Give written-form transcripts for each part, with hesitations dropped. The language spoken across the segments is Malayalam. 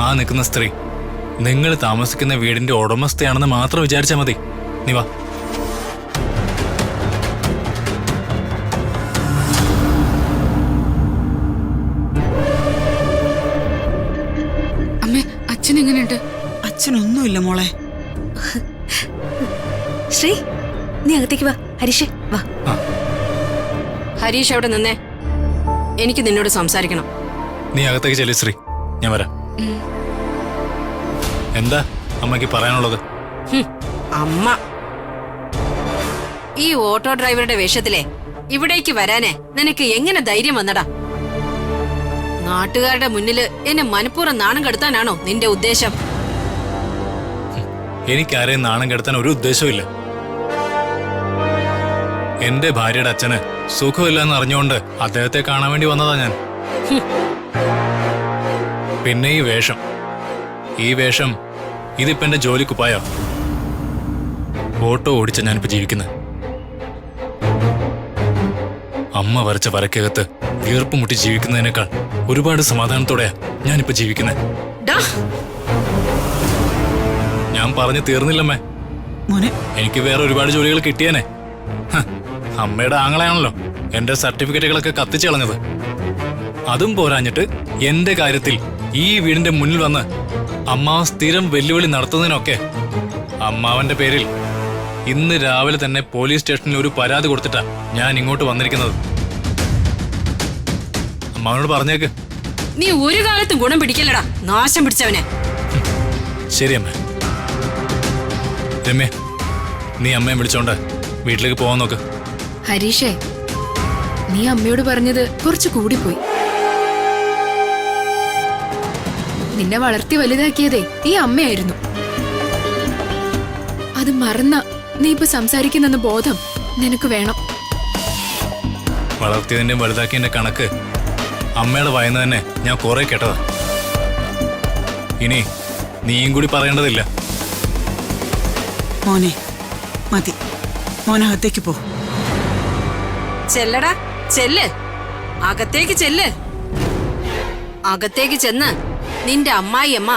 ആ നിൽക്കുന്ന സ്ത്രീ നിങ്ങൾ താമസിക്കുന്ന വീടിന്റെ ഉടമസ്ഥയാണെന്ന് മാത്രം വിചാരിച്ചാൽ മതി. നീ വാ. അമ്മേ, അച്ഛൻ എങ്ങനെയുണ്ട്? അച്ഛനൊന്നുമില്ല മോളെ. ശ്രീ, നീ അകത്തേക്ക് വാ. ഹരീഷ് വാ. ഹരീഷ് അവിടെ നിന്നേ, എനിക്ക് നിന്നോട് സംസാരിക്കണം. നീ അകത്തേക്ക് ചെല്ലു ശ്രീ, ഞാൻ വരാം. എന്താ അമ്മയ്ക്ക് പറയാനുള്ളത്? അമ്മ ഈ ഓട്ടോ ഡ്രൈവറുടെ വേഷത്തിലെ ഇവിടേക്ക് വരാനേ നിനക്ക് എങ്ങനെ ധൈര്യം വന്നടാ? നാട്ടുകാരുടെ മുന്നില് എന്നെ മനഃപൂർവ്വം നാണം കെടുത്താനാണോ നിന്റെ ഉദ്ദേശം? എനിക്കാരെയും നാണം കെടുത്താൻ ഒരു ഉദ്ദേശവും. എന്റെ ഭാര്യയുടെ അച്ഛന് സുഖമില്ലെന്ന് അറിഞ്ഞുകൊണ്ട് അദ്ദേഹത്തെ കാണാൻ വേണ്ടി വന്നതാ ഞാൻ. പിന്നെ ഈ വേഷം ഇതിപ്പോ എന്റെ ജോലിക്കുപ്പായോ? ഓട്ടോ ഓടിച്ച ഞാനിപ്പോ ജീവിക്കുന്നത്. അമ്മ വരച്ച വരക്കകത്ത് വീർപ്പ് മുട്ടി ജീവിക്കുന്നതിനേക്കാൾ ഒരുപാട് സമാധാനത്തോടെയാ ഞാനിപ്പോ ജീവിക്കുന്നത്. ഞാൻ പറഞ്ഞു തീർന്നില്ലമ്മേ. എനിക്ക് വേറെ ഒരുപാട് ജോലികൾ കിട്ടിയേനെ. അമ്മയുടെ ആങ്ങളെയാണല്ലോ എന്റെ സർട്ടിഫിക്കറ്റുകളൊക്കെ കത്തിച്ചു കളഞ്ഞത്. അതും പോരാഞ്ഞിട്ട് എന്റെ കാര്യത്തിൽ ഈ വീടിന്റെ മുന്നിൽ വന്ന് അമ്മാവൻ സ്ഥിരം വെല്ലുവിളി നടത്തുന്നതിനൊക്കെ അമ്മാവന്റെ പേരിൽ ഇന്ന് രാവിലെ തന്നെ പോലീസ് സ്റ്റേഷനിൽ ഒരു പരാതി കൊടുത്തിട്ടാ ഞാൻ ഇങ്ങോട്ട് വന്നിരിക്കുന്നത്. അമ്മാവനോട് പറഞ്ഞേക്ക്. നീ ഒരു കാലത്തും ഗുണം പിടിക്കലടാ, നാശം പിടിച്ചവനെ. ശരി അമ്മ. രമ്യ, നീ അമ്മയെ വിളിച്ചോണ്ട് വീട്ടിലേക്ക് പോവാൻ നോക്ക്. ഹരീഷേ, നീ അമ്മയോട് പറഞ്ഞത് കുറച്ച് കൂടിപ്പോയി. നിന്നെ വളർത്തി വലുതാക്കിയതേ ഈ അമ്മയായിരുന്നു. അത് മറന്ന നീ ഇപ്പൊ സംസാരിക്കുന്നെന്ന ബോധം നിനക്ക് വേണം. വളർത്തിയതിന്റെയും വലുതാക്കിയതിന്റെ കണക്ക് അമ്മയുടെ വായന തന്നെ ഞാൻ കുറെ കേട്ടതാ. ഇനി നീയും കൂടി പറയേണ്ടതില്ല. മോനെ മതി, മോനകത്തേക്ക് പോ. ചെല്ലടാ, ചെല്ല്, അകത്തേക്ക് ചെല്ല്. അകത്തേക്ക് ചെന്ന് നിന്റെ അമ്മായിയമ്മ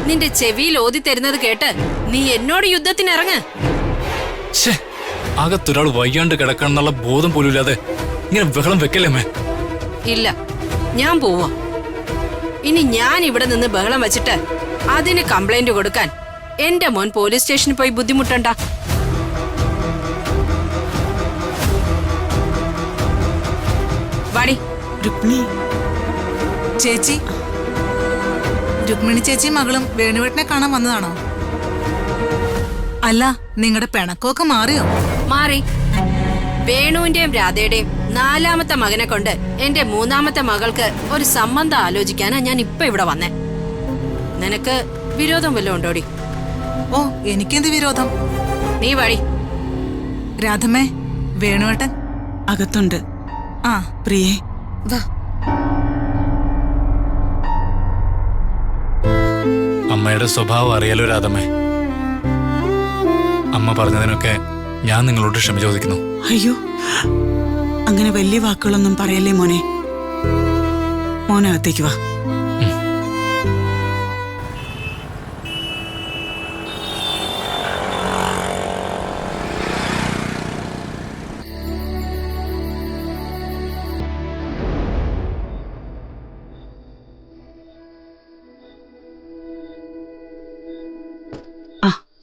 നിന്റെ ചെവിയിൽ ഓതി തരുന്നത് കേട്ട് നീ എന്നോട് യുദ്ധത്തിനിറങ്ങ്. അകത്തൊരാൾ വയ്യാണ്ട് കിടക്കണമെന്നുള്ള ബോധം പോലും ഇല്ലാതെ ഇങ്ങനെ ബഹളം വെക്കല്ലേ? ഇല്ല, ഞാൻ പോവാ. ഇനി ഞാൻ ഇവിടെ നിന്ന് ബഹളം വെച്ചിട്ട് അതിന് കംപ്ലൈന്റ് കൊടുക്കാൻ എന്റെ മോൻ പോലീസ് സ്റ്റേഷനിൽ പോയി ബുദ്ധിമുട്ടണ്ട. വാടി. രുക്മിണി ചേച്ചി, രുക്മിണി ചേച്ചി മകളും വേണുവേട്ടനെ കാണാൻ വന്നതാണോ? അല്ല, നിങ്ങളുടെ പിണക്കമൊക്കെ മാറിയോ? മാറി. വേണുവിന്റെയും രാധയുടെയും 4ാമത്തെ മകനെ കൊണ്ട് എന്റെ 3ാമത്തെ മകൾക്ക് ഒരു സംബന്ധം ആലോചിക്കാനാ ഞാൻ ഇപ്പൊ ഇവിടെ വന്നേ. നിനക്ക് വിരോധം വല്ലതും ഉണ്ടോടി? ഓ, എനിക്കെന്ത് വിരോധം? നീ വാടി. രാധമ്മേ, വേണുവേട്ടൻ അകത്തുണ്ട്. ആ, പ്രിയേ വാ. അമ്മയുടെ സ്വഭാവം അറിയാലോ രാധമ്മേ. അമ്മ പറഞ്ഞതിനൊക്കെ ഞാൻ നിങ്ങളോട് ക്ഷമ ചോദിക്കുന്നു. അയ്യോ, അങ്ങനെ വലിയ വാക്കുകളൊന്നും പറയല്ലേ മോനെ. മോനകത്തേക്ക് വാ.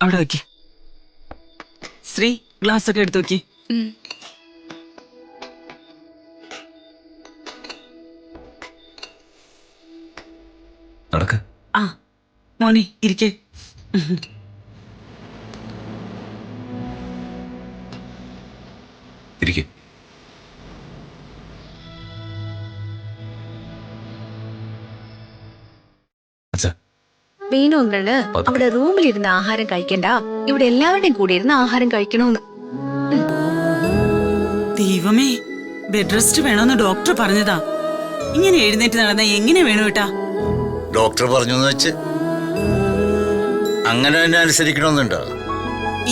അവിടെ വെക്ക്. ശ്രീ, ഗ്ലാസ് ഒക്കെ എടുത്തു വെക്ക്. നടക്ക്. ആ മോനെ ഇരിക്കേ. ഇരിക്കെ. വീണുങ്ങള് അവിടെ റൂമിലിരുന്ന് ആഹാരം കഴിക്കണ്ട, ഇവിടെ എല്ലാവരുടെയും കൂടി ഇരുന്ന് ആഹാരം കഴിക്കണോന്ന്. ദൈവമേ, ബെഡ് റെസ്റ്റ് വേണമെന്ന് ഡോക്ടർ പറഞ്ഞതാ. ഇങ്ങനെ എഴുന്നേറ്റ് നടന്ന എങ്ങനെ വേണു കേട്ടാ? ഡോക്ടർ പറഞ്ഞു വെച്ച് അങ്ങനെ തന്നെ അനുസരിക്കണമെന്നുണ്ടോ?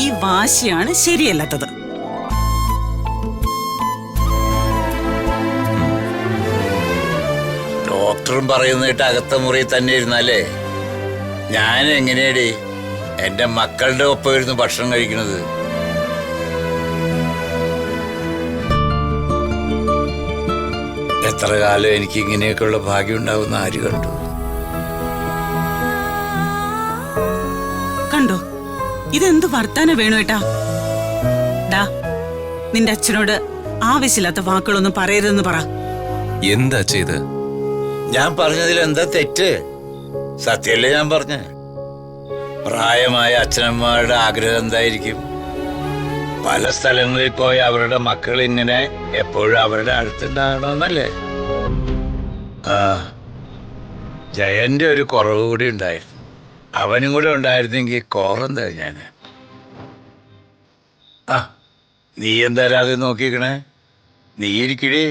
ഈ വാശിയാണ് ശരിയല്ലാത്തത്. ഡോക്ടറും പറയുന്നിട്ട് അകത്ത മുറിയിൽ തന്നെ ഇരുന്നാലേ ഞാൻ എങ്ങനെയാടി എന്റെ മക്കളുടെ ഒപ്പം ഇരുന്ന് ഭക്ഷണം കഴിക്കണത്? എത്ര കാലം എനിക്ക് ഇങ്ങനെയൊക്കെയുള്ള ഭാഗ്യം ഉണ്ടാവുന്ന ആര് കണ്ടു? കണ്ടോ, ഇതെന്ത് വർത്താന വേണുവേട്ടാ? ഡാ, നിന്റെ അച്ഛനോട് ആവശ്യമില്ലാത്ത വാക്കുകളൊന്നും പറയരുതെന്ന് പറ. എന്താ ചെയ്ത്? ഞാൻ പറഞ്ഞതിൽ എന്താ തെറ്റ്? സത്യല്ലേ ഞാൻ പറഞ്ഞ? പ്രായമായ അച്ഛനമ്മമാരുടെ ആഗ്രഹം എന്തായിരിക്കും? പല സ്ഥലങ്ങളിൽ പോയി അവരുടെ മക്കൾ ഇങ്ങനെ എപ്പോഴും അവരുടെ അടുത്തുണ്ടാകണമെന്നല്ലേ? ആ, ജയന്റെ ഒരു കുറവ് കൂടി ഉണ്ടായിരുന്നു. അവനും കൂടെ ഉണ്ടായിരുന്നെങ്കിൽ കോറം ഞാൻ. ആ, നീ എന്തായാലും അത് നോക്കിക്കണേ. നീ ഇരിക്കടേ.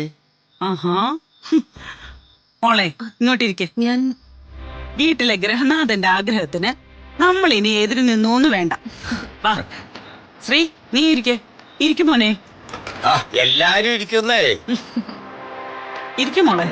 ആഹാ, മോളെ ഇങ്ങോട്ടിരിക്കെ. ഞാൻ വീട്ടിലെ ഗ്രഹനാഥന്റെ ആഗ്രഹത്തിന് നമ്മൾ ഇനി എതിര് നിന്നോന്ന് വേണ്ട. വാ ശ്രീ, നീ ഇരിക്കും മോനെ. ആ, എല്ലാരും ഇരിക്കുന്നേ. ഇരിക്കും മോളെ.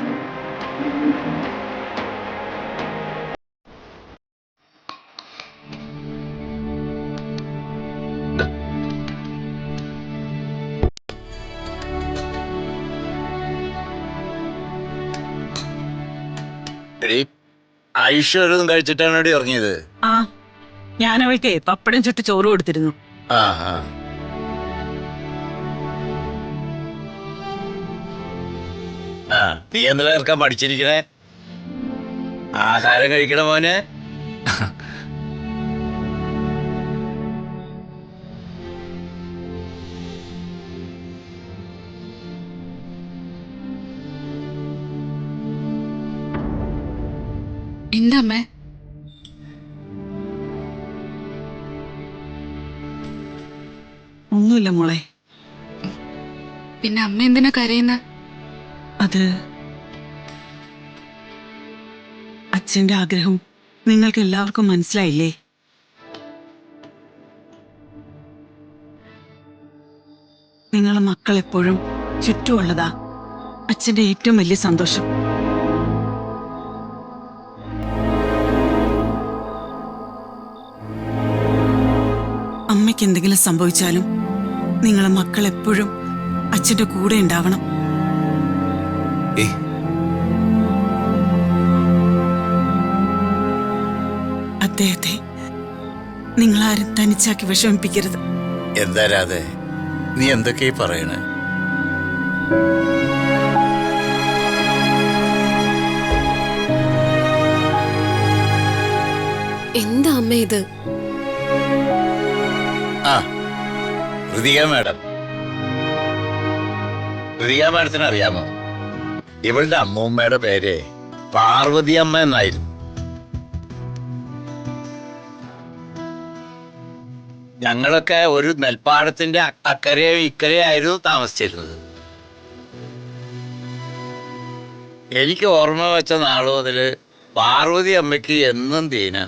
ഐശ്വര്യം കഴിച്ചിട്ടാണ് ഇവിടെ ഇറങ്ങിയത്. ആ, ഞാൻ അവൾക്ക് പപ്പടം ചുട്ട് ചോറ് കൊടുത്തിരുന്നു. ആ ആ, ആ, നീ എന്താ ഇറക്കാൻ പഠിച്ചിരിക്കണേ? ആഹാരം കഴിക്കണ മോനെ. എന്താ അമ്മേ? ഒന്നുമില്ല മോളെ. പിന്നെ അമ്മ എന്തിനാ കരയുന്ന? അത് അച്ഛന്റെ ആഗ്രഹം നിങ്ങൾക്ക് എല്ലാവർക്കും മനസ്സിലായില്ലേ? നിങ്ങളെ മക്കൾ എപ്പോഴും ചുറ്റുമുള്ളതാ അച്ഛന്റെ ഏറ്റവും വലിയ സന്തോഷം. അമ്മയ്ക്ക് എന്തെങ്കിലും സംഭവിച്ചാലും നിങ്ങളെ മക്കൾ എപ്പോഴും അച്ഛന്റെ കൂടെ ഉണ്ടാവണം. ഏയ്, അദ്ദേഹത്തെ നിങ്ങളാരും തനിച്ചാക്കി വിഷമിപ്പിക്കരുത്. എന്താ രാധേ, നീ എന്തൊക്കെയാ പറയണേ? എന്താ അമ്മ ഇത്? ആ, ഋതിക മാഡം. ഋതിക മാഡത്തിന് അറിയാമോ, ഇവളുടെ അമ്മൂമ്മയുടെ പേര് പാർവതി അമ്മ എന്നായിരുന്നു. ഞങ്ങളൊക്കെ ഒരു നെൽപ്പാടത്തിന്റെ അക്കരയോ ഇക്കരയോ ആയിരുന്നു താമസിച്ചിരുന്നത്. എനിക്ക് ഓർമ്മ വെച്ച നാള് മുതല് പാർവതി അമ്മയ്ക്ക് എന്നും തീന.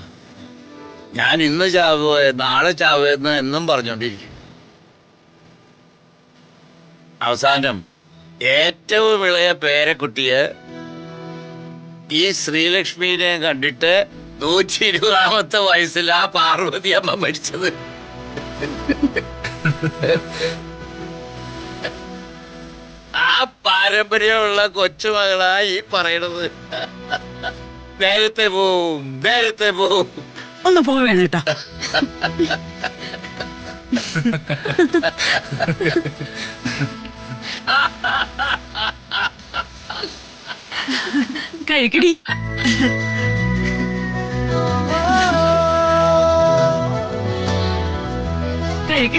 ഞാൻ ഇന്ന് ചാവുക നാളെ ചാവുക എന്ന് എന്നും പറഞ്ഞോണ്ടിരിക്കും. അവസാനം ഏറ്റവും ഇളയ പേരക്കുട്ടിയെ ഈ ശ്രീലക്ഷ്മിനെ കണ്ടിട്ട് 120-ാമത്തെ വയസ്സിൽ ആ പാർവതി അമ്മ മരിച്ചത്. ആ പാരമ്പര്യമുള്ള കൊച്ചുമകളാ ഈ പറയണത്. നേരത്തെ പോവും. ഒന്ന് പോവേണേട്ടാ. കഴിക്കടി. കഴിക്ക.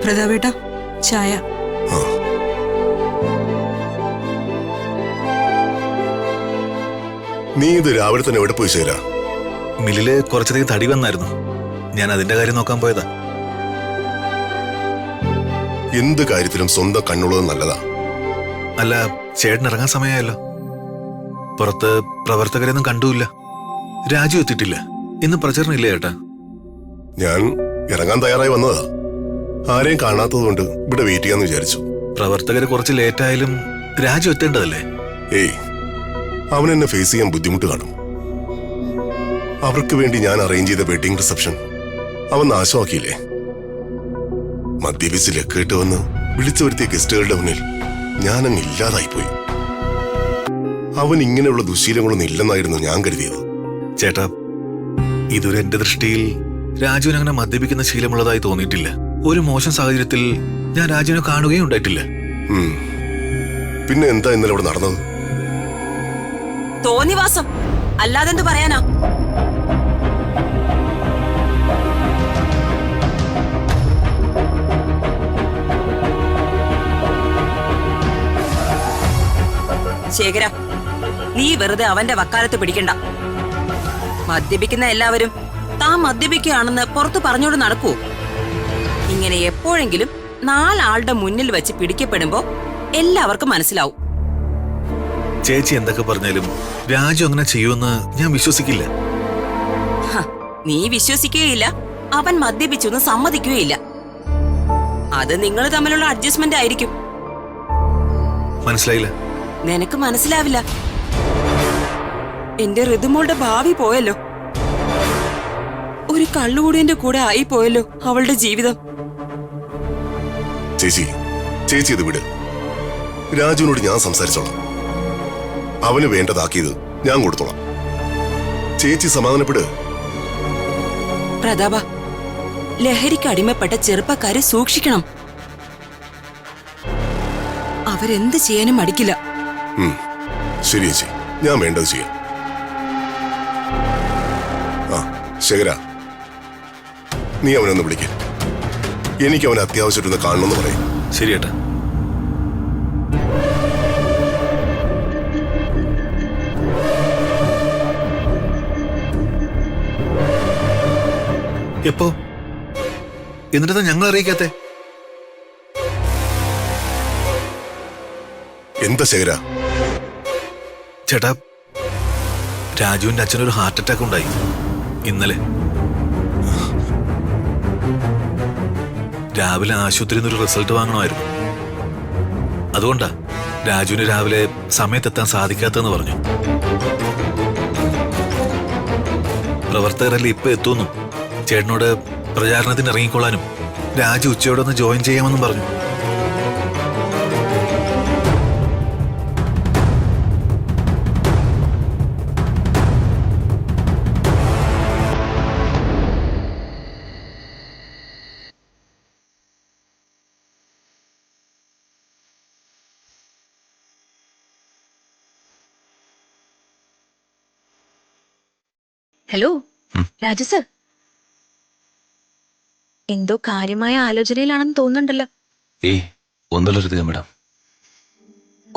പ്രതാപേട്ടാ ചായ. ആ. നീ ഇത് രാവിലെ തന്നെ എവിടെ പോയി ചേരാ? മില്ലില് കുറച്ചധികം തടി വന്നായിരുന്നു. ഞാൻ അതിന്റെ കാര്യം നോക്കാൻ പോയതാ. എന്ത് കാര്യത്തിലും സ്വന്തം കണ്ണുള്ളത് നല്ലതാ. അല്ല, ചേട്ടൻ ഇറങ്ങാൻ സമയമായല്ലോ. പുറത്ത് പ്രവർത്തകരൊന്നും കണ്ടുമില്ല. രാജു എത്തിയിട്ടില്ല. ഇന്ന് പ്രചരണം ഇല്ല ചേട്ടാ. ഞാൻ ഇറങ്ങാൻ തയ്യാറായി വന്നതാ. ആരെയും കാണാത്തതുകൊണ്ട് ഇവിടെ വെയിറ്റ് ചെയ്യാന്ന് വിചാരിച്ചു. പ്രവർത്തകര് കുറച്ച് ലേറ്റായാലും രാജു എത്തേണ്ടതല്ലേ? ഏയ്, അവൻ എന്നെ ഫേസ് ചെയ്യാൻ ബുദ്ധിമുട്ട് കാണും. അവർക്ക് വേണ്ടി ഞാൻ അറേഞ്ച് ചെയ്ത വെഡിങ് റിസപ്ഷൻ അവൻ നാശമാക്കിയില്ലേ? മദ്യപിച്ച് ലക്കിട്ട് വന്ന് വിളിച്ചു വരുത്തിയ ഗസ്റ്റുകളുടെ മുന്നിൽ ഞാനങ്ങ് ഇല്ലാതായിപ്പോയി. അവൻ ഇങ്ങനെയുള്ള ദുശീലങ്ങളൊന്നും ഇല്ലെന്നായിരുന്നു ഞാൻ കരുതിയത്. ചേട്ടാ, ഇതുവരെ എന്റെ ദൃഷ്ടിയിൽ രാജുവിന് അങ്ങനെ മദ്യപിക്കുന്ന ശീലമുള്ളതായി തോന്നിയിട്ടില്ല. ഒരു മോശം സാഹചര്യത്തിൽ ഞാൻ രാജുവിനെ കാണുകയും ഉണ്ടായിട്ടില്ല. പിന്നെ എന്താ ഇന്നലെ ഇവിടെ നടന്നത്? തോന്നിവാസം അല്ലാതെന്ത് പറയാനാ? ശേഖര, നീ വെറുതെ അവന്റെ വക്കാലത്ത് പിടിക്കണ്ട. മദ്യപിക്കുന്ന എല്ലാവരും താൻ മദ്യപിക്കുകയാണെന്ന് പുറത്തു പറഞ്ഞോട് നടക്കുവോ? ഇങ്ങനെ എപ്പോഴെങ്കിലും 4 ആളുടെ മുന്നിൽ വെച്ച് പിടിക്കപ്പെടുമ്പോ എല്ലാവർക്കും മനസ്സിലാവും. ചേച്ചി എന്തൊക്കെ പറഞ്ഞാലും രാജു അങ്ങനെ ചെയ്യുമെന്ന് ഞാൻ വിശ്വസിക്കില്ല. നീ വിശ്വസിക്കുകയില്ല, അവൻ മദ്യപിച്ചൊന്നും സമ്മതിക്കുകയില്ല. അത് നിങ്ങൾ തമ്മിലുള്ള അഡ്ജസ്റ്റ്മെന്റ് ആയിരിക്കും. മനസ്സിലായില്ല? നിനക്ക് മനസ്സിലാവില്ല. എന്റെ ഋതുമോളുടെ ഭാവി പോയല്ലോ. ഒരു കള്ളുകൂടിയന്റെ കൂടെ ആയി പോയല്ലോ അവളുടെ ജീവിതം. ചേച്ചി ഇത് വിട്. രാജുവിനോട് ഞാൻ സംസാരിച്ചോളാം. അവന് വേണ്ടതാക്കിയത് ഞാൻ കൊടുത്തോളാം. ചേച്ചി സമാധാനപ്പെട്. പ്രതാപ, ലഹരിക്ക് അടിമപ്പെട്ട ചെറുപ്പക്കാരെ സൂക്ഷിക്കണം. അവരെന്ത് ചെയ്യാനും മടിക്കില്ല. ശരി ചേച്ചി, ഞാൻ വേണ്ടത് ചെയ്യാം. ആ ശേഖര, നീ അവനൊന്ന് വിളിക്ക. എനിക്ക് അവനെ അത്യാവശ്യമായിട്ടൊന്ന് കാണണമെന്ന് പറയും. ശരി ഏട്ടാ. എപ്പോ? എന്നിട്ട് ഞങ്ങൾ അറിയിക്കാത്തെ? എന്താ ശേഖര? ചേട്ടാ, രാജുവിന്റെ അച്ഛനൊരു ഹാർട്ട് അറ്റാക്ക് ഉണ്ടായി ഇന്നലെ. രാവിലെ ആശുപത്രിയിൽ നിന്നൊരു റിസൾട്ട് വാങ്ങണമായിരുന്നു. അതുകൊണ്ടാ രാജുവിന് രാവിലെ സമയത്തെത്താൻ സാധിക്കാത്തെന്ന് പറഞ്ഞു. പ്രവർത്തകരല്ലേ ഇപ്പൊ എത്തുന്നു. ചേട്ടനോട് പ്രചാരണത്തിന് ഇറങ്ങിക്കൊള്ളാനും രാജു ഉച്ചയോടെ ഒന്ന് ജോയിൻ ചെയ്യാമെന്നും പറഞ്ഞു. ഹലോ രാജു സർ, എന്തോ കാര്യമായ ആലോചനയിലാണെന്ന് തോന്നുന്നുണ്ടല്ലോ. മേഡം.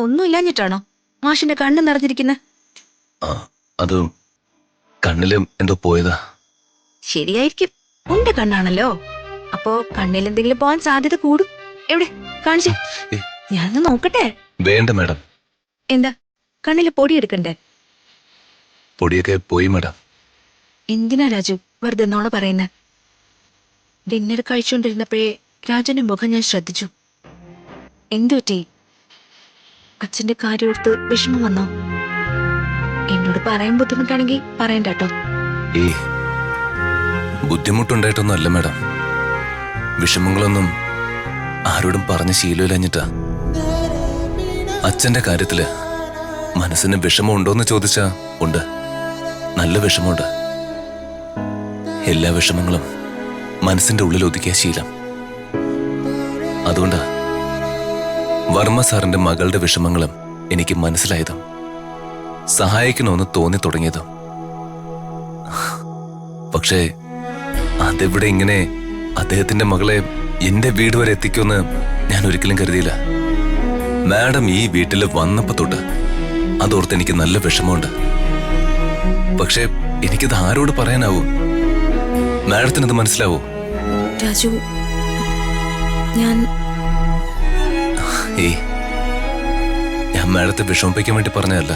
ഒന്നുമില്ലാഞ്ഞിട്ടാണോ മാഷിന്റെ കണ്ണ് നിറഞ്ഞിരിക്കുന്നത്? അത് കണ്ണിലും എന്തോ പോയതാ. ശരിയായിരിക്കും, ഉണ്ട കണ്ണാണല്ലോ. അപ്പോ കണ്ണിൽ എന്തെങ്കിലും പോവാൻ സാധ്യത കൂടും. എവിടെ കാണിച്ചേ, ഞാനൊന്ന് നോക്കട്ടെ. വേണ്ട മേഡം. എന്താ, കണ്ണില് പൊടി എടുക്കണ്ടേ? പൊടിയൊക്കെ പോയി മേഡം. എന്തിനാ രാജു വെറുതെ നോള പറയുന്നത്? ഡിന്നർ കഴിച്ചുകൊണ്ടിരുന്നപ്പോഴേ രാജുവിന്റെ മുഖം ഞാൻ ശ്രദ്ധിച്ചു. എന്തു പറ്റി? അച്ഛന്റെ കാര്യോർത്ത് വിഷമം വന്നോ? എന്നോട് പറയാൻ ബുദ്ധിമുട്ടാണെങ്കിൽ പറയണ്ട കേട്ടോ. ബുദ്ധിമുട്ടുണ്ടായിട്ടൊന്നും അല്ല മേഡം. വിഷമങ്ങളൊന്നും ആരോടും പറഞ്ഞ് ശീലമില്ലഞ്ഞിട്ടാ. അച്ഛന്റെ കാര്യത്തില് മനസ്സിന് വിഷമം ഉണ്ടോന്ന് ചോദിച്ചാ ഉണ്ട്. നല്ല വിഷമമുണ്ട്. എല്ലാ വിഷമങ്ങളും മനസ്സിന്റെ ഉള്ളിൽ ഒതുക്കിയ ശീലം. അതുകൊണ്ടാ വർമ്മ സാറിന്റെ മകളുടെ വിഷമങ്ങളും എനിക്ക് മനസ്സിലായതും സഹായിക്കണമെന്ന് തോന്നി തുടങ്ങിയതും. പക്ഷേ അതെവിടെ ഇങ്ങനെ അദ്ദേഹത്തിന്റെ മകളെ എന്റെ വീട് വരെ എത്തിക്കുമെന്ന് ഞാൻ ഒരിക്കലും കരുതിയില്ല. മാഡം ഈ വീട്ടിൽ വന്നപ്പോ തൊട്ട് അതോർത്ത് എനിക്ക് നല്ല വിഷമമുണ്ട്. പക്ഷെ എനിക്കത് ആരോട് പറയാനാവും? മാഡത്തിനത് മനസ്സിലാവോ? രാജു, ഞാൻ മാഡത്തെ വിഷമിപ്പിക്കാൻ വേണ്ടി പറഞ്ഞതല്ല.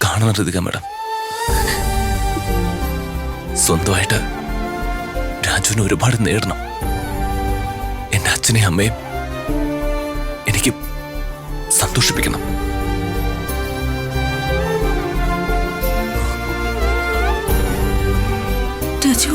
കാണണം ഋതിക മാഡം. സ്വന്തമായിട്ട് രാജുവിന് ഒരുപാട് നേടണം. എന്റെ അച്ഛനെയും അമ്മയും എനിക്ക് സന്തോഷിപ്പിക്കണം. രാജു,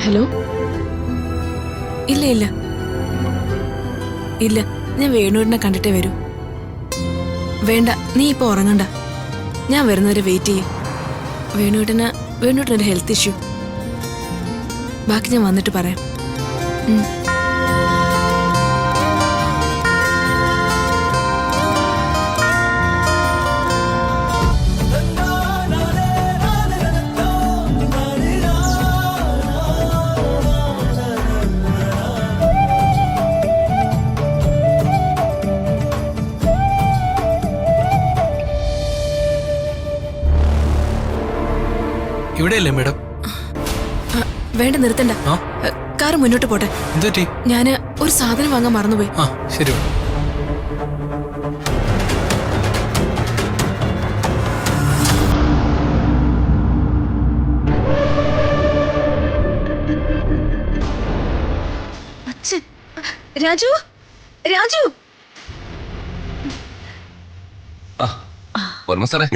ഹലോ. ഇല്ല ഇല്ല ഇല്ല, ഞാൻ വേണുവിനെ കണ്ടിട്ടേ വരൂ. വേണ്ട, നീ ഇപ്പൊ ഉറങ്ങണ്ട. ഞാൻ വരുന്നവരെ വെയിറ്റ് ചെയ്യും. വേണുവിനൊരു ഹെൽത്ത് ഇഷ്യൂ. ബാക്കി ഞാൻ വന്നിട്ട് പറയാം. ഇവിടെയല്ലേ മേഡം? വേണ്ട, നിർത്തണ്ട. കാറ് മുന്നോട്ട് പോട്ടെ. ഞാന് ഒരു സാധനം വാങ്ങാൻ മറന്നുപോയി. ശരി. രാജു, രാജു. സാറേ,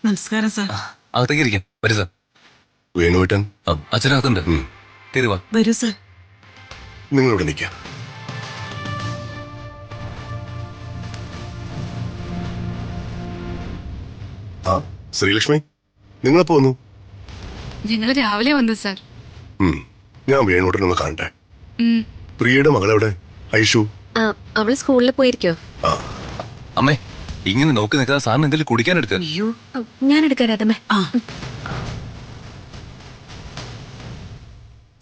നമസ്കാരം സാർ. അകത്തേക്ക് ഇരിക്കാം. വരൂ സാർ. വേണുവേട്ടൻ അച്ഛനകത്തുണ്ട്. തീരുവാ. വരൂ സാർ. നിങ്ങളിവിടെ നിൽക്കാം. ശ്രീലക്ഷ്മി, നിങ്ങളെപ്പോ വന്നു? ഞങ്ങൾ രാവിലെ വന്നു സാർ. ഞാൻ വേണുവേട്ടനൊന്ന് കാണട്ടെ. പ്രിയയുടെ മകളെവിടെ? ഐഷു അവള് സ്കൂളിൽ പോയിരിക്കോ? അമ്മേ, ഇങ്ങനെ നോക്കി നിൽക്കാതെ സാറിന് എന്തെങ്കിലും കുടിക്കാൻ എടുക്ക. അയ്യോ ഞാൻ എടുക്കാം രാധമ്മേ. ആ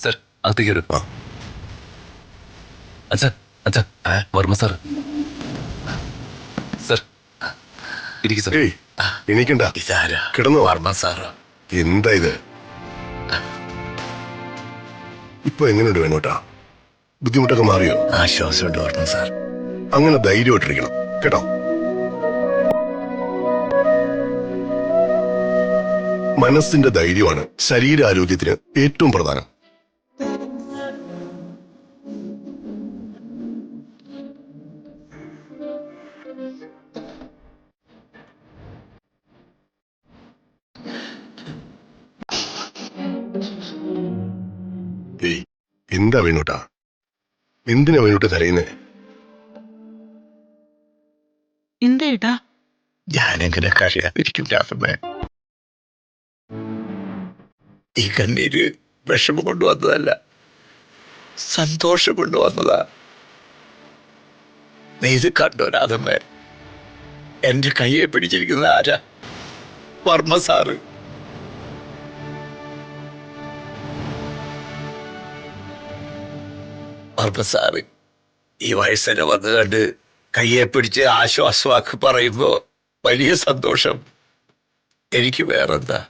സർ അകത്തേക്ക് വരൂ. അച്ഛാ അച്ഛാ വർമ്മ സാർ. സർ ഇരിക്കും സർ. ഏയ് എണീക്കണ്ട, ഇതാരാ? കിടന്നു. വർമ്മ സാറ്. എന്താ ഇത്? ഇപ്പൊ എങ്ങനെയുണ്ട് വേണോട്ടാ? ബുദ്ധിമുട്ടൊക്കെ മാറിയോ? ആശ്വാസമുണ്ട് വർമ്മ സാർ. അങ്ങനെ ധൈര്യമായിട്ടിരിക്കണം കേട്ടോ. മനസ്സിന്റെ ധൈര്യമാണ് ശരീരാരോഗ്യത്തിന് ഏറ്റവും പ്രധാനം. ഏയ് എന്താ വേണോട്ടാ? എന്തിനാ വേണോട്ട് കരയുന്നേ? എന്താ ഏട്ടാ? ഞാനെങ്ങനെ കഴിയാതിരിക്കും രാധമ്മേ? ഈ കണ്ണീര് വിഷമം കൊണ്ടുവന്നതല്ല, സന്തോഷം കൊണ്ടുവന്നതാ. നീ ഇത് കണ്ടോ രാധമ്മേ? എന്റെ കയ്യെ പിടിച്ചിരിക്കുന്ന ആരാ? വർമ്മ സാറ്. വർമ്മ സാറ് ഈ വയസ്സിനെ വന്ന് കണ്ട് കയ്യെ പിടിച്ച് ആശ്വാസവാക്ക് പറയുമ്പോ വലിയ സന്തോഷം. എനിക്ക് വേറെന്താ?